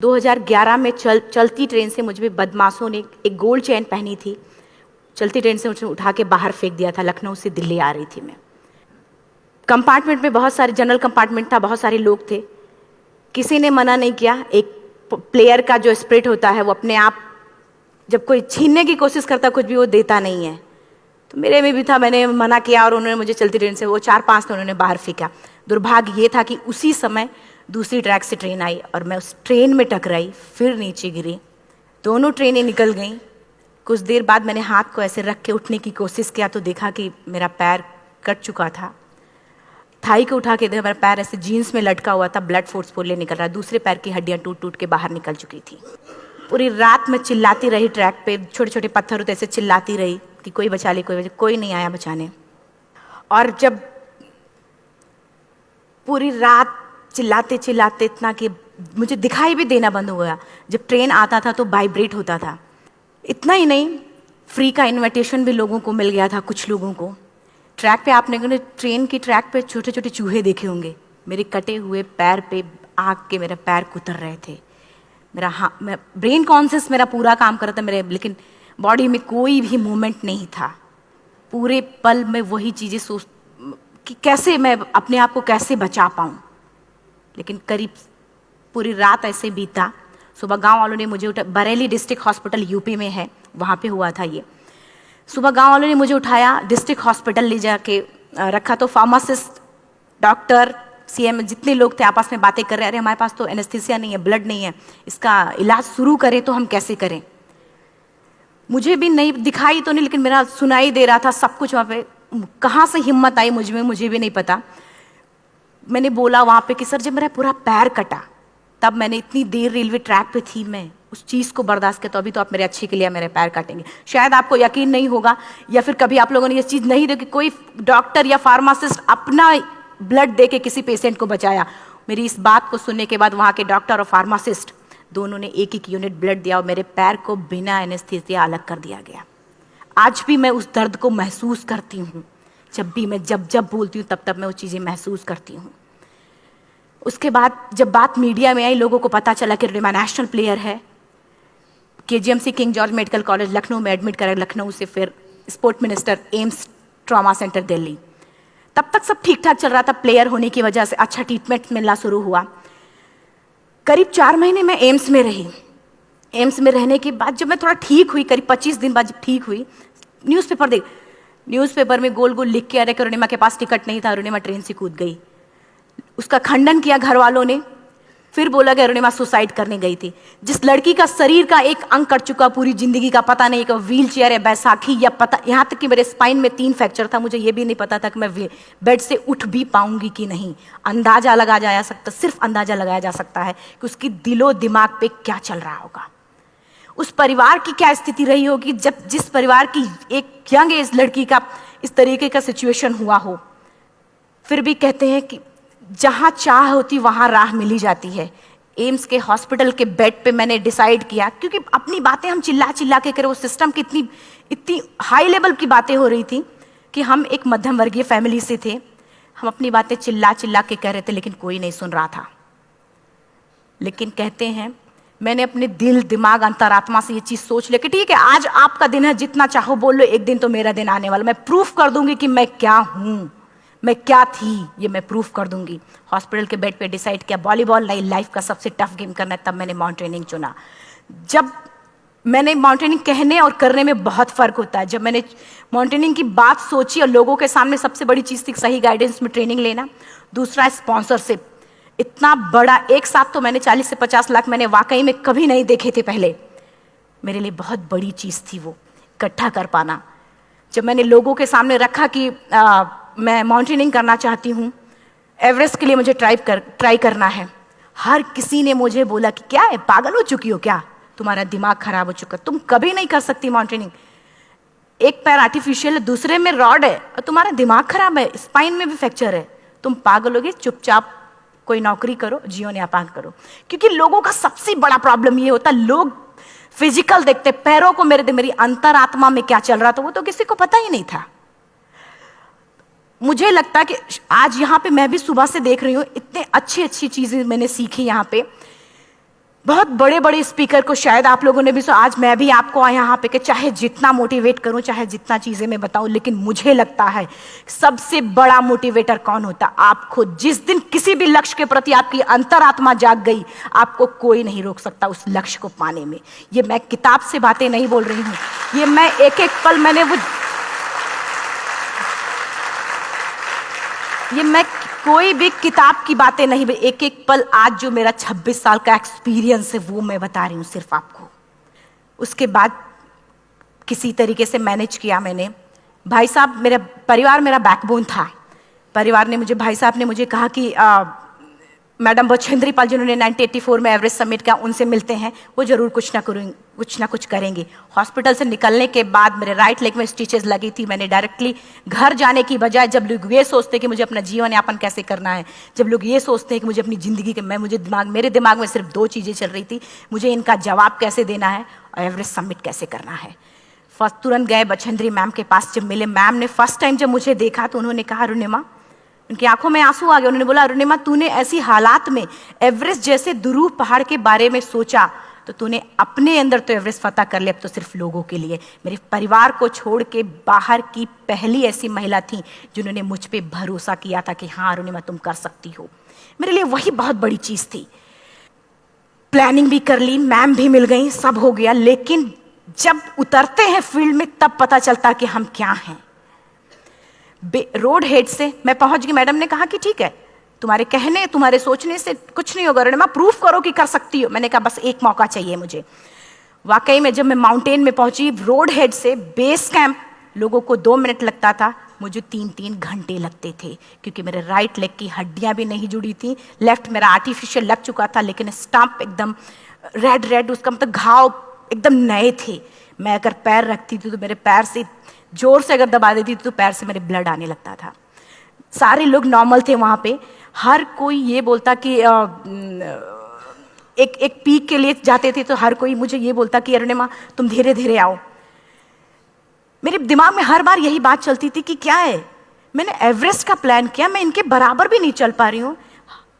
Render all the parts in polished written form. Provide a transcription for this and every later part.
2011 में चलती ट्रेन से मुझे बदमाशों ने एक गोल्ड चेन पहनी थी, चलती ट्रेन से मुझे उठा के बाहर फेंक दिया था। लखनऊ से दिल्ली आ रही थी मैं। कंपार्टमेंट में बहुत सारे, जनरल कंपार्टमेंट था, बहुत सारे लोग थे। किसी ने मना नहीं किया। एक प्लेयर का जो स्पिरिट होता है वो अपने आप, जब कोई छीनने की कोशिश करता कुछ भी, वो देता नहीं है। तो मेरे में भी था, मैंने मना किया और उन्होंने मुझे चलती ट्रेन से वो 4-5 ने उन्होंने बाहर फेंका। दुर्भाग्य ये था कि उसी समय दूसरी ट्रैक से ट्रेन आई और मैं उस ट्रेन में टकराई, फिर नीचे गिरी। दोनों ट्रेनें निकल गईं। कुछ देर बाद मैंने हाथ को ऐसे रख के उठने की कोशिश किया तो देखा कि मेरा पैर कट चुका था। थाई को उठा के देखा, मेरा पैर ऐसे जीन्स में लटका हुआ था, ब्लड फोर्सफुली निकल रहा। दूसरे पैर की हड्डियां टूट टूट के बाहर निकल चुकी थी। पूरी रात मैं चिल्लाती रही ट्रैक पे, छोटे छोटे पत्थर होते ऐसे चिल्लाती रही कि कोई बचा ले, कोई नहीं आया बचाने। और जब पूरी रात चिल्लाते चिल्लाते इतना कि मुझे दिखाई भी देना बंद हो गया। जब ट्रेन आता था तो वाइब्रेट होता था। इतना ही नहीं, फ्री का इन्विटेशन भी लोगों को मिल गया था, कुछ लोगों को। ट्रैक पे आपने ट्रेन की ट्रैक पे छोटे छोटे चूहे देखे होंगे। मेरे कटे हुए पैर पे आग के मेरे पैर कुतर रहे थे। मैं ब्रेन कॉन्शियस मेरा पूरा काम कर रहा था मेरे, लेकिन बॉडी में कोई भी मूवमेंट नहीं था। पूरे पल में वही चीज़ें सोच कि कैसे मैं अपने आप को कैसे बचा पाऊँ। लेकिन करीब पूरी रात ऐसे बीता। सुबह गांव वालों ने मुझे बरेली डिस्ट्रिक्ट हॉस्पिटल यूपी में है, वहाँ पे हुआ था ये। सुबह गांव वालों ने मुझे उठाया, डिस्ट्रिक्ट हॉस्पिटल ले जाके रखा। तो फार्मासिस्ट, डॉक्टर, सीएम जितने लोग थे आपस में बातें कर रहे, अरे हमारे पास तो एनेस्थीसिया नहीं है, ब्लड नहीं है, इसका इलाज शुरू करें तो हम कैसे करें। मुझे भी नहीं दिखाई तो नहीं, लेकिन मेरा सुनाई दे रहा था सब कुछ वहाँ पे। कहाँ से हिम्मत आई मुझ में, मुझे भी नहीं पता। मैंने बोला वहाँ पे कि सर जब मेरा पूरा पैर कटा, तब मैंने इतनी देर रेलवे ट्रैक पे थी, मैं उस चीज़ को बर्दाश्त किया। तो अभी तो आप मेरे अच्छे के लिए मेरे पैर काटेंगे। शायद आपको यकीन नहीं होगा, या फिर कभी आप लोगों ने ये चीज़ नहीं देखी, कोई डॉक्टर या फार्मासिस्ट अपना ब्लड दे के किसी पेशेंट को बचाया। मेरी इस बात को सुनने के बाद वहाँ के डॉक्टर और फार्मासिस्ट दोनों ने एक एक यूनिट ब्लड दिया और मेरे पैर को बिना एनेस्थीसिया अलग कर दिया गया। आज भी मैं उस दर्द को महसूस करती हूँ। जब भी मैं जब बोलती हूँ तब मैं वो चीज़ें महसूस करती हूँ। उसके बाद जब बात मीडिया में आई, लोगों को पता चला कि रिमा नेशनल प्लेयर है, KGMC king George medical college Lucknow में एडमिट करा। लखनऊ से फिर sport minister, AIIMS trauma centre Delhi. तब तक सब ठीक ठाक चल रहा था। प्लेयर होने की वजह से अच्छा ट्रीटमेंट मिलना शुरू हुआ। करीब 4 महीने मैं एम्स में रही। एम्स में रहने के बाद जब मैं थोड़ा ठीक हुई, करीब 25 दिन बाद जब ठीक हुई, न्यूज़पेपर में गोल गोल लिख के आ रहे कि अरुणिमा के पास टिकट नहीं था, अरुणिमा ट्रेन से कूद गई। उसका खंडन किया घर वालों ने। फिर बोला कि अरुणिमा सुसाइड करने गई थी। जिस लड़की का शरीर का एक अंग कट चुका, पूरी जिंदगी का पता नहीं कि व्हील चेयर है, बैसाखी या पता, यहाँ तक कि मेरे स्पाइन में 3 फ्रैक्चर था। मुझे ये भी नहीं पता था कि मैं बेड से उठ भी पाऊंगी कि नहीं। अंदाजा लगाया जा सकता, सिर्फ अंदाजा लगाया जा सकता है कि उसकी दिलो दिमाग पे क्या चल रहा होगा, उस परिवार की क्या स्थिति रही होगी जब जिस परिवार की एक यंग एज लड़की का इस तरीके का सिचुएशन हुआ हो। फिर भी कहते हैं कि जहाँ चाह होती वहाँ राह मिली जाती है। एम्स के हॉस्पिटल के बेड पे मैंने डिसाइड किया, क्योंकि अपनी बातें हम चिल्ला चिल्ला के करें, वो सिस्टम की इतनी हाई लेवल की बातें हो रही थी कि हम एक मध्यम वर्गीय फैमिली से थे। हम अपनी बातें चिल्ला चिल्ला के कह रहे थे, लेकिन कोई नहीं सुन रहा था। लेकिन कहते हैं मैंने अपने दिल, दिमाग, अंतरात्मा से ये चीज़ सोच ली कि ठीक है, आज आपका दिन है, जितना चाहो बोल लो, एक दिन तो मेरा दिन आने वाला। मैं प्रूफ कर दूंगी कि मैं क्या हूँ, मैं क्या थी, ये मैं प्रूफ कर दूंगी। हॉस्पिटल के बेड पे डिसाइड किया वॉलीबॉल नहीं, लाइफ का सबसे टफ गेम करना है। तब मैंने माउंटेनिंग चुना। जब मैंने माउंटेनिंग कहने और करने में बहुत फ़र्क होता है। जब मैंने माउंटेनिंग की बात सोची और लोगों के सामने, सबसे बड़ी चीज़ थी सही गाइडेंस में ट्रेनिंग लेना, दूसरा स्पॉन्सरशिप। इतना बड़ा एक साथ तो मैंने 40 से 50 लाख मैंने वाकई में कभी नहीं देखे थे पहले। मेरे लिए बहुत बड़ी चीज़ थी वो इकट्ठा कर पाना। जब मैंने लोगों के सामने रखा कि मैं माउंटेनिंग करना चाहती हूँ, एवरेस्ट के लिए मुझे ट्राई करना है, हर किसी ने मुझे बोला कि क्या है, पागल हो चुकी हो क्या, तुम्हारा दिमाग खराब हो चुका, तुम कभी नहीं कर सकती माउंटेनिंग। एक पैर आर्टिफिशियल है, दूसरे में रॉड है, और तुम्हारा दिमाग खराब है, स्पाइन में भी फ्रैक्चर है, तुम पागल होगे, चुपचाप कोई नौकरी करो, जीवन यापन करो। क्योंकि लोगों का सबसे बड़ा प्रॉब्लम ये होता है, लोग फिजिकल देखते, पैरों को मेरी अंतरात्मा में क्या चल रहा था वो तो किसी को पता ही नहीं था। मुझे लगता है कि आज यहाँ पे मैं भी सुबह से देख रही हूँ, इतने अच्छी अच्छी चीजें मैंने सीखी यहाँ पे। बहुत बड़े बड़े स्पीकर को शायद आप लोगों ने भी सुना। आज मैं भी आपको यहाँ पे कि चाहे जितना मोटिवेट करूं, चाहे जितना चीजें मैं बताऊं, लेकिन मुझे लगता है सबसे बड़ा मोटिवेटर कौन होता? आप खुद। जिस दिन किसी भी लक्ष्य के प्रति आपकी अंतरात्मा जाग गई, आपको कोई नहीं रोक सकता उस लक्ष्य को पाने में। ये मैं किताब से बातें नहीं बोल रही हूं, ये मैं एक एक पल मैं कोई भी किताब की बातें नहीं, एक एक पल आज जो मेरा 26 साल का एक्सपीरियंस है वो मैं बता रही हूँ सिर्फ आपको। उसके बाद किसी तरीके से मैनेज किया मैंने। भाई साहब, मेरा परिवार मेरा बैकबोन था। परिवार ने मुझे, भाई साहब ने मुझे कहा कि मैडम बछेंद्री पाल जिन्होंने 1984 में एवरेस्ट समिट किया, उनसे मिलते हैं, वो जरूर कुछ ना कुछ करेंगे। हॉस्पिटल से निकलने के बाद मेरे राइट लेग में स्टिचेस लगी थी। मैंने डायरेक्टली घर जाने की बजाय, जब लोग ये सोचते हैं कि मुझे अपना जीवन यापन कैसे करना है, जब लोग ये सोचते हैं कि मुझे अपनी ज़िंदगी के मेरे दिमाग में सिर्फ 2 चीज़ें चल रही थी, मुझे इनका जवाब कैसे देना है और एवरेस्ट समिट कैसे करना है। फर्स्ट तुरंत गए बछेंद्री मैम के पास। जब मिले, मैम ने फर्स्ट टाइम जब मुझे देखा तो उन्होंने कहा, अरुणिमा, उनकी आंखों में आंसू आ गए। उन्होंने बोला, अरुणिमा, तूने ऐसी हालात में एवरेस्ट जैसे दुरूह पहाड़ के बारे में सोचा तो तूने अपने अंदर तो एवरेस्ट फतह कर लिया, अब तो सिर्फ लोगों के लिए। मेरे परिवार को छोड़ के बाहर की पहली ऐसी महिला थी जिन्होंने मुझ पे भरोसा किया था कि हाँ अरुणिमा, तुम कर सकती हो। मेरे लिए वही बहुत बड़ी चीज थी। प्लानिंग भी कर ली, मैम भी मिल गई, सब हो गया। लेकिन जब उतरते हैं फील्ड में तब पता चलता कि हम क्या हैं। रोड हेड से मैं पहुंच गई। मैडम ने कहा कि ठीक है, तुम्हारे कहने, तुम्हारे सोचने से कुछ नहीं होगा अरुणिमा, प्रूफ करो कि कर सकती हो। मैंने कहा बस एक मौका चाहिए मुझे। वाकई में जब मैं माउंटेन में पहुंची, रोड हेड से बेस कैंप लोगों को 2 मिनट लगता था, मुझे 3-3 घंटे लगते थे, क्योंकि मेरे राइट लेग की हड्डियां भी नहीं जुड़ी थी। लेफ्ट मेरा आर्टिफिशियल लग चुका था, लेकिन स्टंप एकदम रेड, उसका मतलब घाव एकदम नए थे। मैं अगर पैर रखती थी तो मेरे पैर से जोर से अगर दबा देती थी तो पैर से मेरे ब्लड आने लगता था। सारे लोग नॉर्मल थे वहाँ पे। हर कोई ये बोलता कि एक पीक के लिए जाते थे तो हर कोई मुझे ये बोलता कि अरुणिमा, तुम धीरे धीरे आओ। मेरे दिमाग में हर बार यही बात चलती थी कि क्या है, मैंने एवरेस्ट का प्लान किया, मैं इनके बराबर भी नहीं चल पा रही हूँ।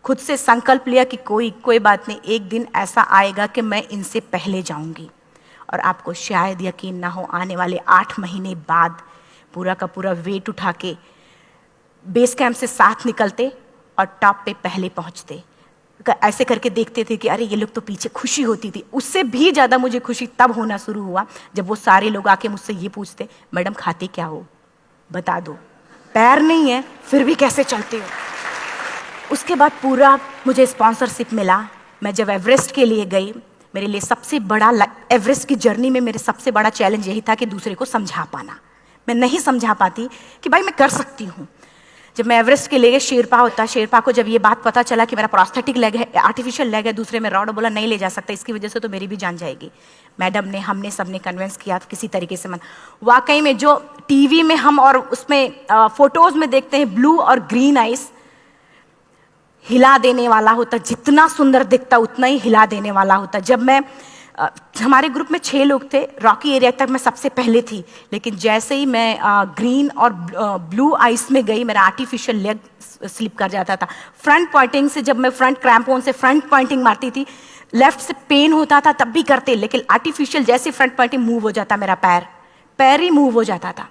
खुद से संकल्प लिया कि कोई बात नहीं, एक दिन ऐसा आएगा कि मैं इनसे पहले जाऊंगी। और आपको शायद यकीन ना हो, आने वाले 8 महीने बाद पूरा का पूरा वेट उठा के बेस कैंप से साथ निकलते और टॉप पे पहले पहुंचते। ऐसे करके देखते थे कि अरे ये लोग तो पीछे। खुशी होती थी। उससे भी ज़्यादा मुझे खुशी तब होना शुरू हुआ जब वो सारे लोग आके मुझसे ये पूछते, मैडम खाते क्या हो, बता दो। पैर नहीं है फिर भी कैसे चलते हो। उसके बाद पूरा मुझे स्पॉन्सरशिप मिला। मैं जब एवरेस्ट के लिए गई, मेरे लिए सबसे बड़ा, एवरेस्ट की जर्नी में मेरे सबसे बड़ा चैलेंज यही था कि दूसरे को समझा पाना। मैं नहीं समझा पाती कि भाई मैं कर सकती हूँ। जब मैं एवरेस्ट के लिए, शेरपा होता, शेरपा को जब ये बात पता चला कि मेरा प्रोस्थेटिक लेग है, आर्टिफिशियल लेग है दूसरे में रॉड, बोला नहीं ले जा सकता, इसकी वजह से तो मेरी भी जान जाएगी। मैडम ने, हमने सबने कन्विंस किया किसी तरीके से। मन वाकई में जो टीवी में हम और उसमें फोटोज में देखते हैं, ब्लू और ग्रीन आइस, हिला देने वाला होता। जितना सुंदर दिखता उतना ही हिला देने वाला होता। जब मैं हमारे ग्रुप में 6 लोग थे, रॉकी एरिया तक मैं सबसे पहले थी, लेकिन जैसे ही मैं ग्रीन और ब्लू आइस में गई, मेरा आर्टिफिशियल लेग स्लिप कर जाता था। फ्रंट पॉइंटिंग से, जब मैं फ्रंट क्रैम्पोन से फ्रंट पॉइंटिंग मारती थी, लेफ्ट से पेन होता था तब भी करते, लेकिन आर्टिफिशियल जैसे फ्रंट पॉइंटिंग मूव हो जाता, मेरा पैर ही मूव हो जाता था।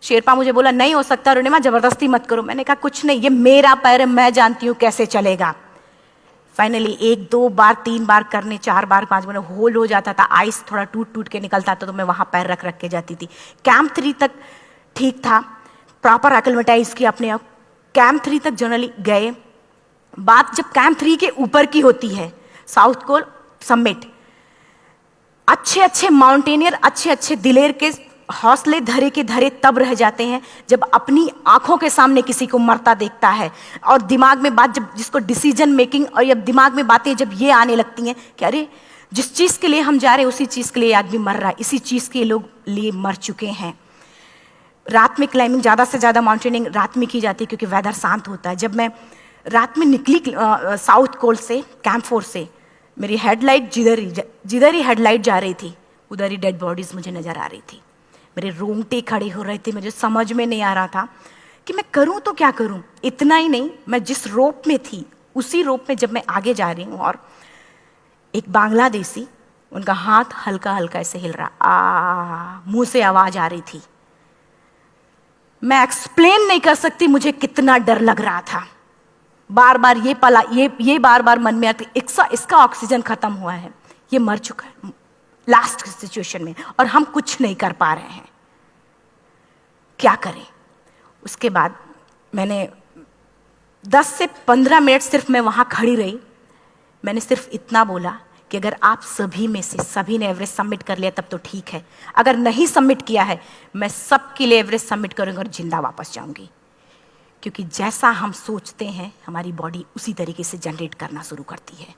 शेरपा मुझे बोला नहीं हो सकता अरुणिमा, जबरदस्ती मत करो। मैंने कहा कुछ नहीं, ये मेरा पैर है, मैं जानती हूँ कैसे चलेगा। फाइनली 1, 2 बार, 3 बार करने, 4 बार, 5 बार होल हो जाता था। आइस थोड़ा टूट के निकलता था तो मैं वहाँ पैर रख के जाती थी। कैंप 3 तक ठीक था, प्रॉपर एक्लेमेटाइज किया अपने आप। कैंप 3 तक जनरली गए। बात जब कैंप 3 के ऊपर की होती है, साउथ कोल समिट, अच्छे माउंटेनियर, अच्छे दिलेर के हौसले धरे के धरे तब रह जाते हैं जब अपनी आंखों के सामने किसी को मरता देखता है। और दिमाग में बात, जब जिसको डिसीजन मेकिंग, और जब दिमाग में बातें जब ये आने लगती हैं कि अरे जिस चीज़ के लिए हम जा रहे हैं उसी चीज़ के लिए आदमी मर रहा है, इसी चीज़ के लोग लिए मर चुके हैं। रात में क्लाइंबिंग, ज़्यादा से ज़्यादा माउंटेनिंग रात में की जाती है क्योंकि वेदर शांत होता है। जब मैं रात में निकली साउथ कोल से, कैंप 4 से, मेरी हेडलाइट जिधर ही हेडलाइट जा रही थी उधर ही डेड बॉडीज मुझे नज़र आ रही थी। मेरे रोंगटे खड़े हो रहे थे। मुझे समझ में नहीं आ रहा था कि मैं करूं तो क्या करूं। इतना ही नहीं, मैं जिस रोप में थी उसी रोप में जब मैं आगे जा रही हूं और एक बांग्लादेशी, उनका हाथ हल्का हल्का ऐसे हिल रहा, मुंह से आवाज आ रही थी। मैं एक्सप्लेन नहीं कर सकती मुझे कितना डर लग रहा था। बार बार ये बार बार मन में आती, इसका ऑक्सीजन खत्म हुआ है, ये मर चुका है लास्ट सिचुएशन में, और हम कुछ नहीं कर पा रहे हैं, क्या करें। उसके बाद मैंने 10 से 15 मिनट सिर्फ मैं वहां खड़ी रही। मैंने सिर्फ इतना बोला कि अगर आप सभी में से सभी ने एवरेस्ट सबमिट कर लिया तब तो ठीक है, अगर नहीं सबमिट किया है मैं सबके लिए एवरेस्ट सबमिट करूंगी और जिंदा वापस जाऊंगी। क्योंकि जैसा हम सोचते हैं हमारी बॉडी उसी तरीके से जनरेट करना शुरू करती है।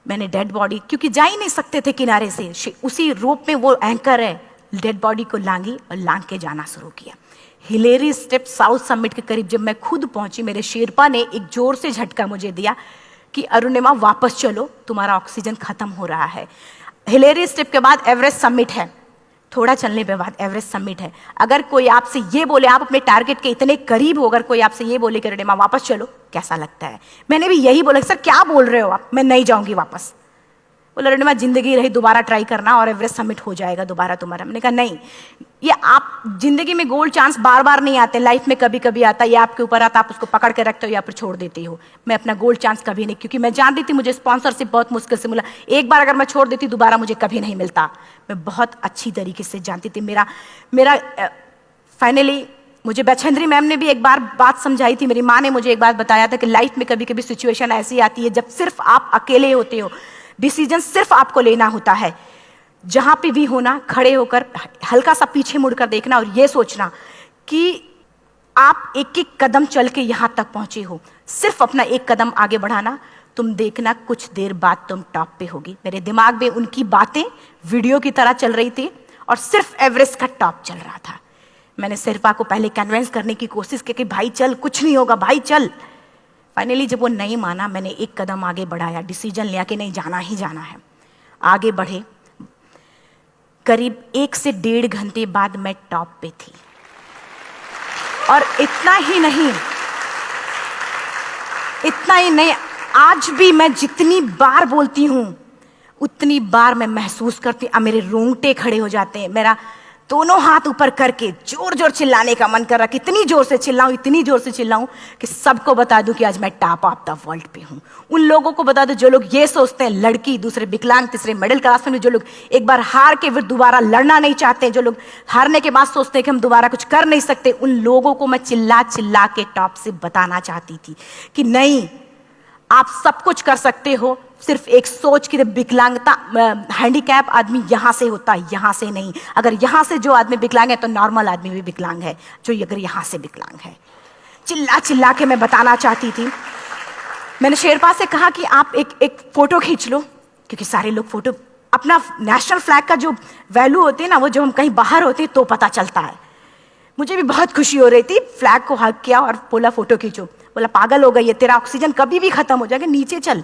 मैंने डेड बॉडी, क्योंकि जा ही नहीं सकते थे किनारे से, उसी रोप में वो एंकर है, डेड बॉडी को लांगी और लांग के जाना शुरू किया। हिलेरी स्टेप साउथ समिट के करीब जब मैं खुद पहुंची, मेरे शेरपा ने एक जोर से झटका मुझे दिया कि अरुणिमा वापस चलो, तुम्हारा ऑक्सीजन खत्म हो रहा है। हिलेरी स्टेप के बाद एवरेस्ट समिट है, थोड़ा चलने के बाद एवरेस्ट समिट है। अगर कोई आपसे ये बोले, आप अपने टारगेट के इतने करीब हो, अगर कोई आपसे ये बोले कि अरुणिमा वापस चलो, कैसा लगता है? मैंने भी यही बोला, सर क्या बोल रहे हो आप, मैं नहीं जाऊंगी वापस। बोला अरुणिमा जिंदगी रही, दोबारा ट्राई करना और एवरेस्ट समिट हो जाएगा दोबारा तुम्हारा। मैंने कहा नहीं, ये आप जिंदगी में गोल्ड चांस बार बार नहीं आते, लाइफ में कभी कभी आता है, ये आपके ऊपर आता, आप उसको पकड़ के रखते हो या फिर छोड़ देते हो। मैं अपना गोल्ड चांस कभी नहीं, क्योंकि मैं जानती थी मुझे स्पॉन्सरशिप बहुत मुश्किल से मिला, एक बार अगर मैं छोड़ देती दोबारा मुझे कभी नहीं मिलता। मैं बहुत अच्छी तरीके से जानती थी। मेरा फाइनली मुझे बछेंद्री मैम ने भी एक बार बात समझाई थी, मेरी माँ ने मुझे एक बात बताया था कि लाइफ में कभी कभी सिचुएशन ऐसी आती है जब सिर्फ आप अकेले होते हो, डिसीजन सिर्फ आपको लेना होता है। जहां पे भी होना, खड़े होकर हल्का सा पीछे मुड़कर देखना और ये सोचना कि आप एक एक कदम चल के यहां तक पहुंचे हो, सिर्फ अपना एक कदम आगे बढ़ाना, तुम देखना कुछ देर बाद तुम टॉप पे होगी। मेरे दिमाग में उनकी बातें वीडियो की तरह चल रही थी और सिर्फ एवरेस्ट का टॉप चल रहा था। मैंने शेरपा को पहले कन्विंस करने की कोशिश की कि भाई चल, कुछ नहीं होगा भाई चल। फाइनली जब वो नहीं माना, मैंने एक कदम आगे बढ़ाया, डिसीजन लिया कि नहीं, जाना ही जाना है। आगे बढ़े, करीब 1 से 1.5 घंटे बाद मैं टॉप पे थी। और इतना ही नहीं, आज भी मैं जितनी बार बोलती हूं उतनी बार मैं महसूस करती हूं, मेरे रोंगटे खड़े हो जाते हैं, मेरा दोनों हाथ ऊपर करके जोर जोर चिल्लाने का मन कर रहा, कितनी जोर से चिल्लाऊं, इतनी जोर से चिल्लाऊं कि सबको बता दूं कि आज मैं टॉप ऑफ द वर्ल्ड पे हूं। उन लोगों को बता दूं जो लोग ये सोचते हैं, लड़की, दूसरे विकलांग, तीसरे मिडिल क्लास में, जो लोग एक बार हार के फिर दोबारा लड़ना नहीं चाहते, जो लोग हारने के बाद सोचते हैं कि हम दोबारा कुछ कर नहीं सकते, उन लोगों को मैं चिल्ला चिल्ला के टॉप से बताना चाहती थी कि नहीं, आप सब कुछ कर सकते हो, सिर्फ एक सोच की विकलांगता, हैंडीकैप आदमी यहां से होता है, यहां से नहीं। अगर यहां से जो आदमी विकलांग है तो नॉर्मल आदमी भी विकलांग है, जो अगर यहां से विकलांग है। चिल्ला चिल्ला के मैं बताना चाहती थी। मैंने शेरपा से कहा कि आप एक फोटो खींच लो, क्योंकि सारे लोग फोटो, अपना नेशनल फ्लैग का जो वैल्यू होती है ना, वो जो हम कहीं बाहर होते हैं तो पता चलता है। मुझे भी बहुत खुशी हो रही थी, फ्लैग को हग किया और बोला फोटो खींचो। बोला पागल हो गई है, तेरा ऑक्सीजन कभी भी खत्म हो जाएगा, नीचे चल।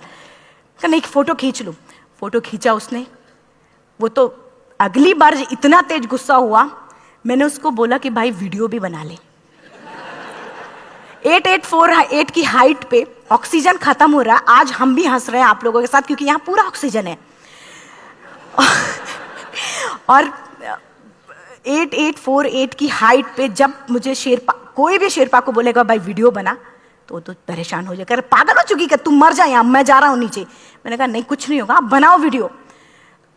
नहीं, फोटो खींच लो। फोटो खींचा उसने। वो तो अगली बार इतना तेज गुस्सा हुआ, मैंने उसको बोला कि भाई वीडियो भी बना ले। 8848 की हाइट पे ऑक्सीजन खत्म हो रहा है, आज हम भी हंस रहे हैं आप लोगों के साथ क्योंकि यहाँ पूरा ऑक्सीजन है। और 8848 की हाइट पे जब मुझे शेरपा, कोई भी शेरपा को बोलेगा भाई वीडियो बना, तो परेशान हो जाएगा, पागल हो चुकी क्या, तुम मर जा यहाँ, मैं जा रहा हूँ नीचे। मैंने कहा नहीं, कुछ नहीं होगा, आप बनाओ वीडियो।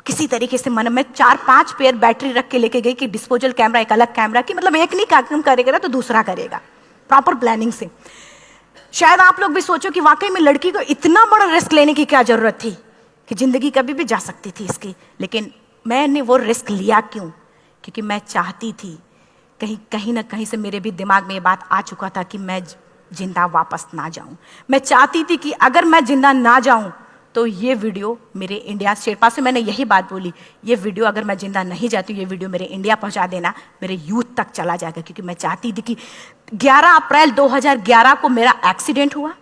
किसी तरीके से मन में 4-5 पेयर बैटरी रख के लेके गई कि डिस्पोजल कैमरा, एक अलग कैमरा की, मतलब एक नहीं काम करेगा तो दूसरा करेगा, प्रॉपर प्लानिंग से। शायद आप लोग भी सोचो कि वाकई में लड़की को इतना बड़ा रिस्क लेने की क्या जरूरत थी, कि जिंदगी कभी भी जा सकती थी इसकी। लेकिन मैंने वो रिस्क लिया क्यों? क्योंकि मैं चाहती थी, कहीं ना कहीं से मेरे भी दिमाग में ये बात आ चुका था कि मैं जिंदा वापस ना जाऊं। मैं चाहती थी कि अगर मैं जिंदा ना जाऊं तो ये वीडियो मेरे इंडिया, शेरपा से मैंने यही बात बोली, ये वीडियो अगर मैं जिंदा नहीं जाती, ये वीडियो मेरे इंडिया पहुंचा देना, मेरे यूथ तक चला जाएगा। क्योंकि मैं चाहती थी कि 11 अप्रैल 2011 को मेरा एक्सीडेंट हुआ,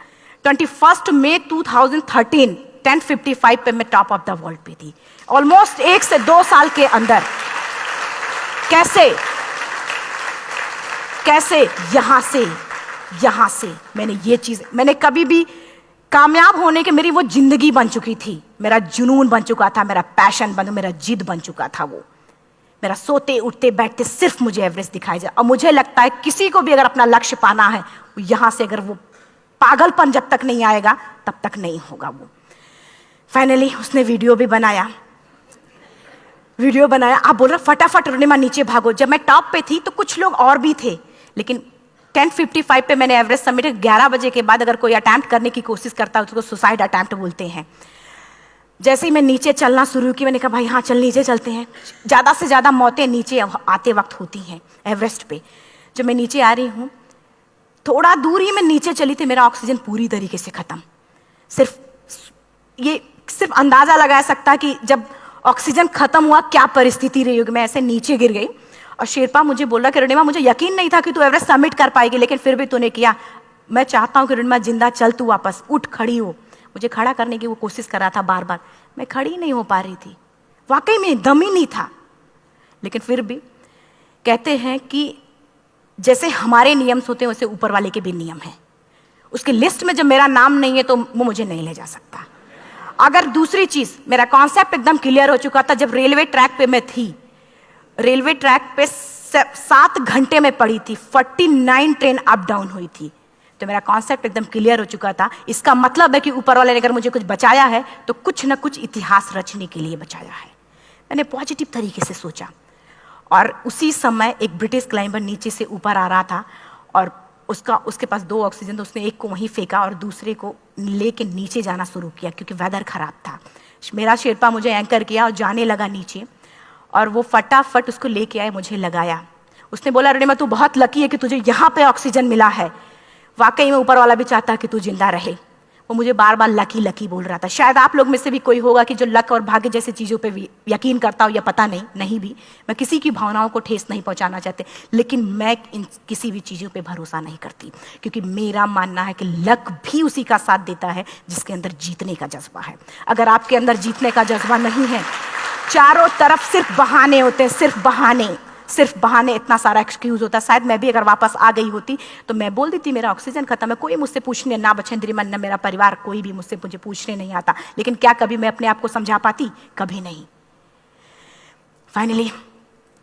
21 मई 2013 10:55 पे मैं टॉप ऑफ द वर्ल्ड पे थी। ऑलमोस्ट 1 से 2 साल के अंदर कैसे यहां से मैंने ये चीज, मैंने कभी भी कामयाब होने की मेरी वो जिंदगी बन चुकी थी, मेरा जुनून बन चुका था, मेरा पैशन मेरा जिद बन चुका था। वो मेरा सोते उठते बैठते सिर्फ मुझे एवरेस्ट दिखाई जाए। और मुझे लगता है किसी को भी अगर अपना लक्ष्य पाना है, यहां से अगर वो पागलपन जब तक नहीं आएगा तब तक नहीं होगा। वो फाइनली उसने वीडियो बनाया। आप बोल रहे फटाफट अरुणिमा नीचे भागो। जब मैं टॉप पे थी तो कुछ लोग और भी थे, लेकिन 10:55 पे मैंने एवरेस्ट समिट 11 बजे के बाद अगर कोई अटैम्प्ट करने की कोशिश करता है उसको सुसाइड अटैम्प्ट बोलते हैं। जैसे ही मैं नीचे चलना शुरू की, मैंने कहा भाई हाँ चल नीचे चलते हैं। ज़्यादा से ज़्यादा मौतें नीचे आते वक्त होती हैं एवरेस्ट पे। जब मैं नीचे आ रही हूँ, थोड़ा दूर ही मैं नीचे चली थी, मेरा ऑक्सीजन पूरी तरीके से खत्म। सिर्फ अंदाजा लगाया सकता कि जब ऑक्सीजन खत्म हुआ क्या परिस्थिति रही होगी। मैं ऐसे नीचे गिर गई और शेरपा मुझे बोला कि अरुणिमा मुझे यकीन नहीं था कि तू एवरेस्ट सबमिट कर पाएगी, लेकिन फिर भी तूने किया। मैं चाहता हूँ कि अरुणिमा जिंदा चल, तू वापस उठ, खड़ी हो। मुझे खड़ा करने की वो कोशिश कर रहा था बार बार, मैं खड़ी नहीं हो पा रही थी। वाकई में दम ही नहीं था। लेकिन फिर भी कहते हैं कि जैसे हमारे नियम होते हैं वैसे ऊपर वाले के भी नियम हैं। उसकी लिस्ट में जब मेरा नाम नहीं है तो वो मुझे नहीं ले जा सकता। अगर दूसरी चीज, मेरा कॉन्सेप्ट एकदम क्लियर हो चुका था। जब रेलवे ट्रैक पे मैं थी, रेलवे ट्रैक पे 7 घंटे में पड़ी थी, 49 ट्रेन अप डाउन हुई थी, तो मेरा कॉन्सेप्ट एकदम क्लियर हो चुका था। इसका मतलब है कि ऊपर वाले ने अगर मुझे कुछ बचाया है तो कुछ ना कुछ इतिहास रचने के लिए बचाया है। मैंने पॉजिटिव तरीके से सोचा। और उसी समय एक ब्रिटिश क्लाइंबर नीचे से ऊपर आ रहा था और उसके पास 2 ऑक्सीजन, तो उसने एक को वहीं फेंका और दूसरे को लेके नीचे जाना शुरू किया क्योंकि वेदर खराब था। मेरा शेरपा मुझे एंकर किया और जाने लगा नीचे, और वो फटाफट उसको लेके आए, मुझे लगाया। उसने बोला अरुणिमा तू बहुत लकी है कि तुझे यहाँ पे ऑक्सीजन मिला है। वाकई में ऊपर वाला भी चाहता है कि तू जिंदा रहे। वो मुझे बार बार लकी लकी बोल रहा था। शायद आप लोग में से भी कोई होगा कि जो लक और भाग्य जैसी चीज़ों पे यकीन करता हो, या पता नहीं भी। मैं किसी की भावनाओं को ठेस नहीं पहुंचाना चाहते, लेकिन मैं इन किसी भी चीज़ों पे भरोसा नहीं करती, क्योंकि मेरा मानना है कि लक भी उसी का साथ देता है जिसके अंदर जीतने का जज्बा है। अगर आपके अंदर जीतने का जज्बा नहीं है, चारों तरफ सिर्फ बहाने होते हैं, सिर्फ बहाने, इतना सारा एक्सक्यूज होता है। शायद मैं भी अगर वापस आ गई होती तो मैं बोल देती मेरा ऑक्सीजन खत्म है, कोई मुझसे पूछने ना बचेंद्री मन न मेरा परिवार, कोई भी मुझे पूछने नहीं आता। लेकिन क्या कभी मैं अपने आप को समझा पाती? कभी नहीं। फाइनली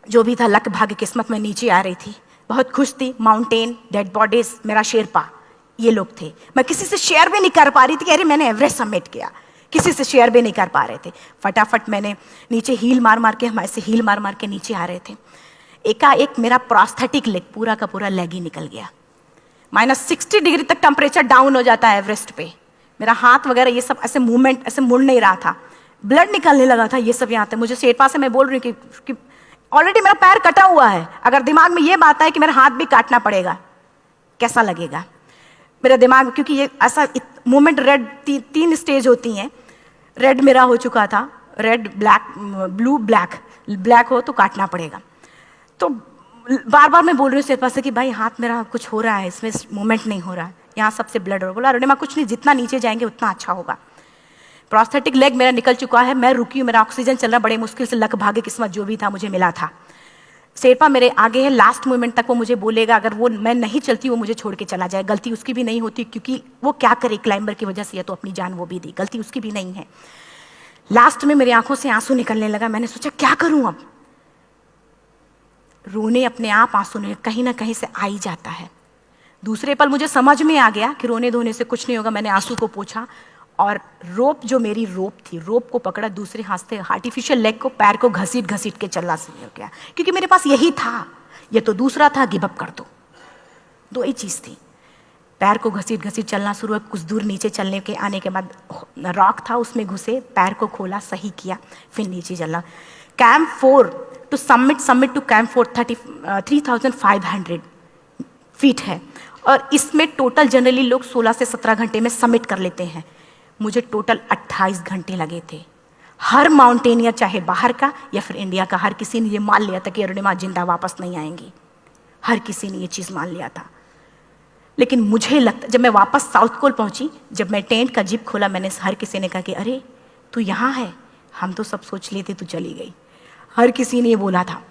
जो भी था, लक भाग्य किस्मत में नीचे आ रही थी, बहुत खुश थी। माउंटेन, डेड बॉडीज, मेरा शेरपा, ये लोग थे। मैं किसी से शेयर भी नहीं कर पा रही थी कि अरे मैंने एवरेस्ट सबमिट किया, किसी से शेयर भी नहीं कर पा रहे थे। फटाफट मैंने नीचे हील मार मार के, हमारे से हील मार मार के नीचे आ रहे थे। एकाएक मेरा प्रोस्थेटिक लेग, पूरा का पूरा लेग ही निकल गया। -60 डिग्री तक टेम्परेचर डाउन हो जाता है एवरेस्ट पे। मेरा हाथ वगैरह ये सब ऐसे मूवमेंट, ऐसे मुड़ नहीं रहा था, ब्लड निकलने लगा था, ये सब यहाँ तक। मुझे शेरपा से मैं बोल रही हूँ कि ऑलरेडी मेरा पैर कटा हुआ है, अगर दिमाग में ये बात है कि मेरा हाथ भी काटना पड़ेगा, कैसा लगेगा मेरा दिमाग। क्योंकि ये ऐसा मूवमेंट, रेड 3 स्टेज होती हैं। रेड मेरा हो चुका था, रेड, ब्लैक, ब्लू, ब्लैक हो तो काटना पड़ेगा। तो बार बार मैं बोल रही हूँ शेरपा से कि भाई हाथ मेरा कुछ हो रहा है, इसमें मूवमेंट नहीं हो रहा है, यहाँ सबसे ब्लड हो रहा है। बोला अरुणिमा कुछ नहीं, जितना नीचे जाएंगे उतना अच्छा होगा। प्रोस्थेटिक लेग मेरा निकल चुका है, मैं रुकी हूँ, मेरा ऑक्सीजन चल रहा, बड़े मुश्किल से लक भाग्य किस्मत जो भी था मुझे मिला था। शेरपा मेरे आगे है, लास्ट मोमेंट तक वो मुझे बोलेगा, अगर वो मैं नहीं चलती वो मुझे छोड़ के चला जाए। गलती उसकी भी नहीं होती, क्योंकि वो क्या करे क्लाइंबर की वजह से, या तो अपनी जान वो भी दी, गलती उसकी भी नहीं है। लास्ट में मेरी आंखों से आंसू निकलने लगा। मैंने सोचा क्या करूं अब, रोने अपने आप आंसू ने कहीं ना कहीं से आ ही जाता है। दूसरे पल मुझे समझ में आ गया कि रोने धोने से कुछ नहीं होगा। मैंने आंसू को पोंछा और रोप, जो मेरी रोप थी, रोप को पकड़ा, दूसरे हाथ से आर्टिफिशियल लेग को, पैर को घसीट घसीट के चलना शुरू हो गया, क्योंकि मेरे पास यही था। ये तो दूसरा था, गिव अप कर दो ही चीज़ थी। पैर को घसीट घसीट चलना शुरू हुआ। कुछ दूर नीचे चलने के आने के बाद रॉक था, उसमें घुसे, पैर को खोला, सही किया, फिर नीचे चला। Camp 4 to summit to camp 4 3500 feet है, और इसमें टोटल जनरली लोग 16 से 17 घंटे में समिट कर लेते हैं। मुझे टोटल 28 घंटे लगे थे। हर माउंटेनियर, चाहे बाहर का या फिर इंडिया का, हर किसी ने ये मान लिया था कि अरुणिमा जिंदा वापस नहीं आएंगी। हर किसी ने ये चीज़ मान लिया था। लेकिन मुझे लगता, जब मैं वापस साउथ पोल पहुंची, जब मैं टेंट का जिप खोला, मैंने हर किसी ने कहा कि अरे तू यहाँ है, हम तो सब सोच लिए थे तू चली गई। हर किसी ने ये बोला था।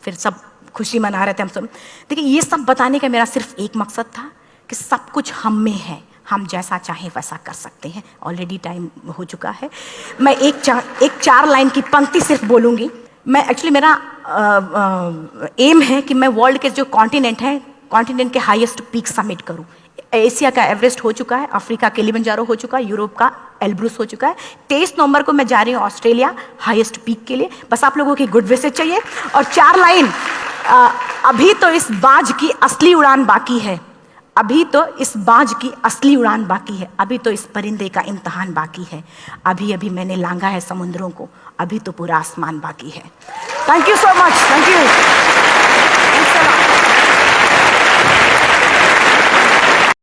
फिर सब खुशी मना रहे थे हम सब। देखिए, ये सब बताने का मेरा सिर्फ एक मकसद था कि सब कुछ हम में है, हम जैसा चाहें वैसा कर सकते हैं। ऑलरेडी टाइम हो चुका है। मैं एक 4 लाइन की पंक्ति सिर्फ बोलूँगी। मैं एक्चुअली मेरा एम है कि मैं वर्ल्ड के जो कॉन्टिनेंट हैं, कॉन्टिनेंट के हाईएस्ट पीक समिट करूं। एशिया का एवरेस्ट हो चुका है, अफ्रीका किलिमंजारो हो चुका है, यूरोप का एल्ब्रुस हो चुका है। 23 नवंबर को मैं जा रही हूँ ऑस्ट्रेलिया हाईएस्ट पीक के लिए। बस आप लोगों की गुड विशेस चाहिए। और 4 लाइन, अभी तो इस बाज की असली उड़ान बाकी है, अभी तो इस बाज की असली उड़ान बाकी है, अभी तो इस परिंदे का इम्तहान बाकी है, अभी अभी मैंने लांघा है समुद्रों को, अभी तो पूरा आसमान बाकी है। Thank you so much, thank you.